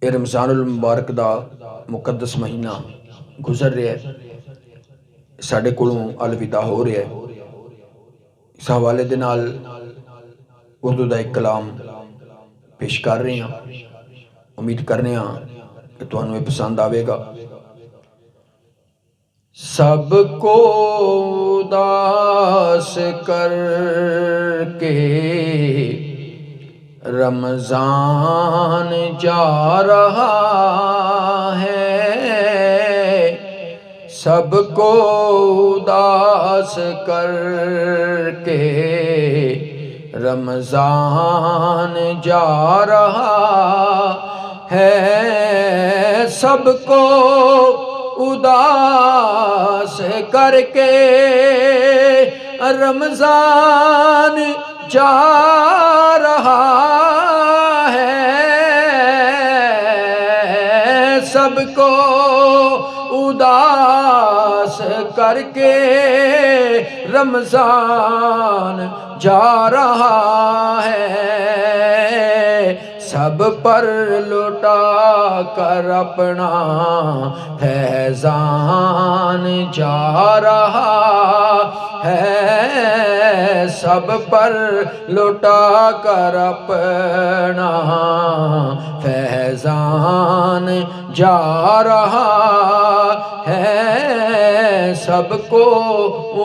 یہ رمضان المبارک دا مقدس مہینہ گزر رہا ہے، ساڈے کولوں الوداع ہو رہا ہے۔ اس حوالے دے نال اردو دا ایک کلام پیش کر رہے ہیں، امید کرنے ہاں کہ تانوں یہ پسند آئے گا۔ سب کو اداس کر کے رمضان جا رہا ہے، سب کو اداس کر کے رمضان جا رہا ہے، سب کو اداس کر کے رمضان جا رہا ہے، سب کو اداس کر کے رمضان جا رہا ہے، سب پر لٹا کر اپنا فیضان جا رہا ہے، سب پر لٹا کر اپنا فیضان جا رہا ہے، سب کو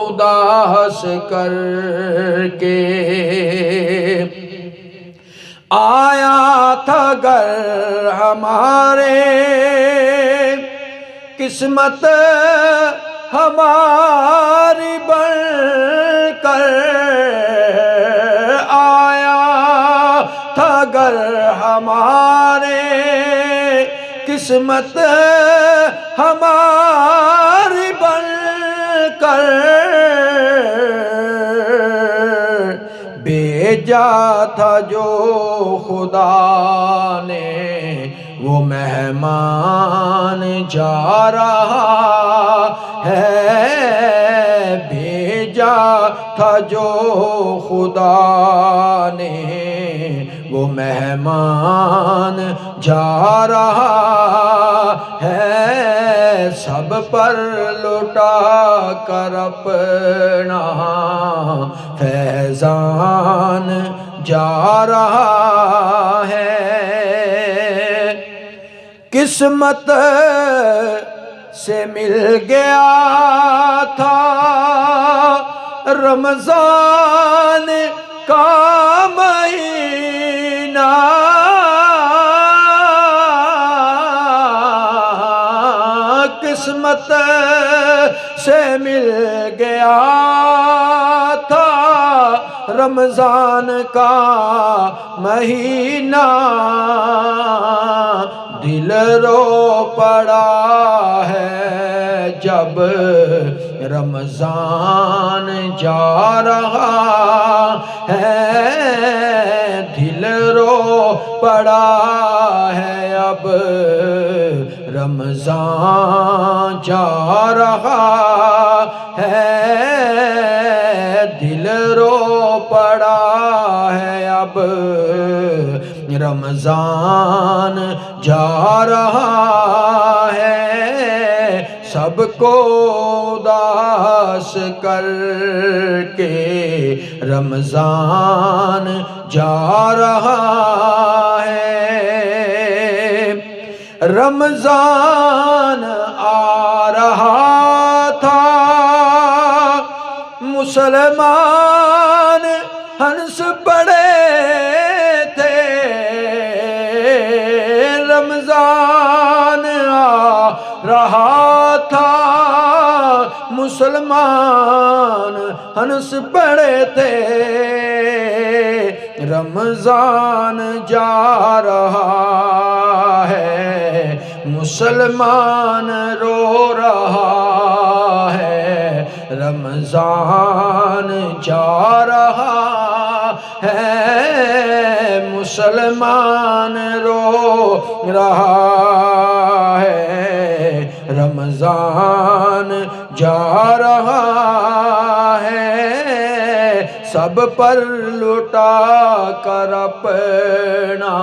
اداس کر کے آیا تھا گر ہمارے قسمت ہماری بن کر، آیا تھا گر ہمارے قسمت ہماری بن کر، بھیجا تھا جو خدا نے وہ مہمان جا رہا ہے، بھیجا تھا جو خدا نے وہ مہمان جا رہا ہے، سب پر لٹا کر اپنا فیضان جا رہا ہے، قسمت سے مل گیا تھا رمضان کا مہینہ، قسمت سے مل گیا تھا رمضان کا مہینہ، دل رو پڑا ہے جب رمضان جا رہا ہے، دل رو پڑا ہے اب رمضان جا رہا ہے، دل رو پڑا ہے اب رمضان جا رہا ہے، سب کو اداس کر کے رمضان جا رہا ہے، رمضان آ رہا تھا مسلمان ہنس پڑے تھے، رمضان آ رہا تھا مسلمان ہنس پڑے تھے، رمضان جا رہا ہے مسلمان رو رہا ہے، رمضان جا رہا ہے مسلمان رو رہا ہے، رمضان جا رہا ہے، سب پر لٹا کر اپنا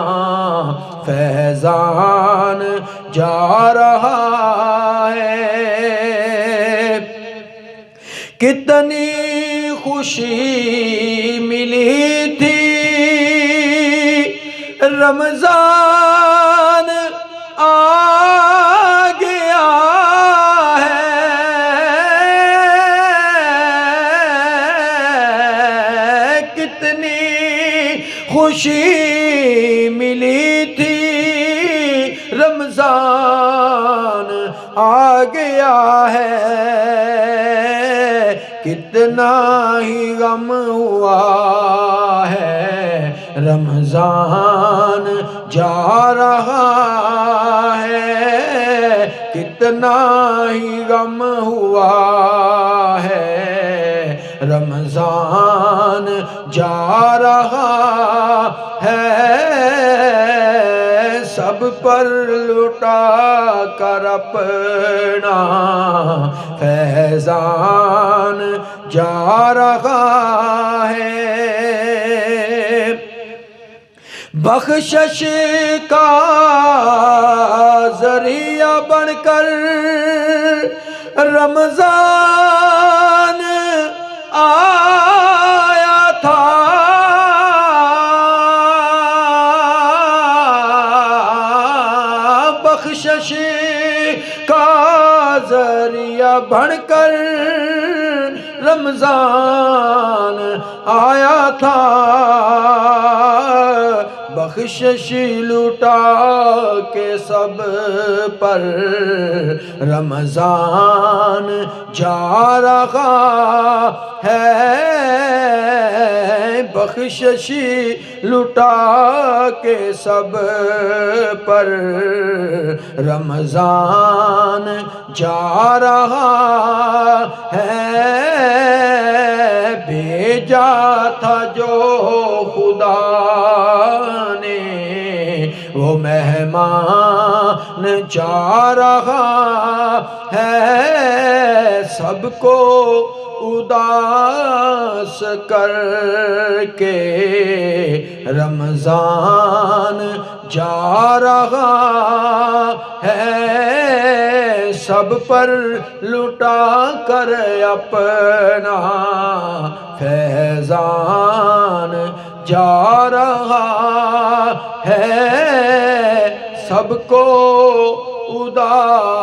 فیضان جا رہا ہے۔ کتنی خوشی ملی تھی رمضان آ گیا ہے، کتنی خوشی ملی تھی رمضان آ گیا ہے، کتنا ہی غم ہوا ہے رمضان جا رہا ہے، کتنا ہی غم ہوا ہے رمضان جا رہا ہے، سب پر لٹا کر اپنا فیضان جا رہا ہے۔ بخشش کا ذریعہ بن کر رمضان آیا تھا، بخشش کا ذریعہ بن کر رمضان آیا تھا، بخشش لٹا کے سب پر رمضان جا رہا ہے، بخشش لٹا کے سب پر رمضان جا رہا ہے، بھیجا تھا جو خدا نے وہ مہمان جا رہا ہے، سب کو اداس کر کے رمضان جا رہا ہے، سب پر لٹا کر اپنا فیضان جا رہا ہے، سب کو اداس